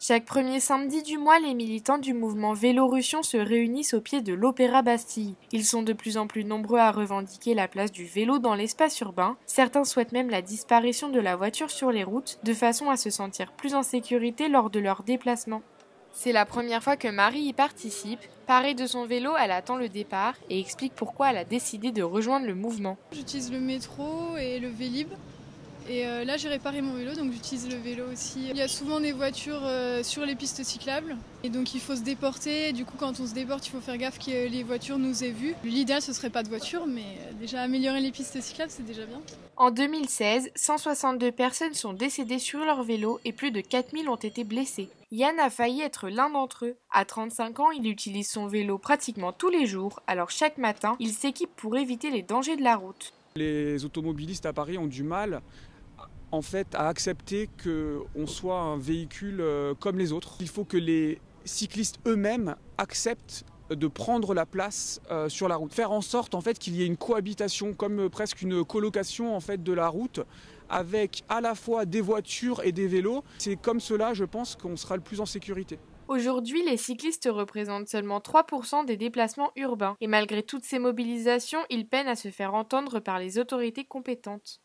Chaque premier samedi du mois, les militants du mouvement Vélorussion se réunissent au pied de l'Opéra Bastille. Ils sont de plus en plus nombreux à revendiquer la place du vélo dans l'espace urbain. Certains souhaitent même la disparition de la voiture sur les routes, de façon à se sentir plus en sécurité lors de leurs déplacements. C'est la première fois que Marie y participe. Parée de son vélo, elle attend le départ et explique pourquoi elle a décidé de rejoindre le mouvement. J'utilise le métro et le Vélib. Et là, j'ai réparé mon vélo, donc j'utilise le vélo aussi. Il y a souvent des voitures sur les pistes cyclables, et donc il faut se déporter. Du coup, quand on se déporte, il faut faire gaffe que les voitures nous aient vus. L'idéal, ce serait pas de voiture, mais déjà améliorer les pistes cyclables, c'est déjà bien. En 2016, 162 personnes sont décédées sur leur vélo et plus de 4000 ont été blessées. Yann a failli être l'un d'entre eux. À 35 ans, il utilise son vélo pratiquement tous les jours, alors chaque matin, il s'équipe pour éviter les dangers de la route. Les automobilistes à Paris ont du mal en fait à accepter qu'on soit un véhicule comme les autres. Il faut que les cyclistes eux-mêmes acceptent de prendre la place sur la route. Faire en sorte en fait qu'il y ait une cohabitation, comme presque une colocation en fait de la route, avec à la fois des voitures et des vélos. C'est comme cela, je pense, qu'on sera le plus en sécurité. Aujourd'hui, les cyclistes représentent seulement 3% des déplacements urbains, et malgré toutes ces mobilisations, ils peinent à se faire entendre par les autorités compétentes.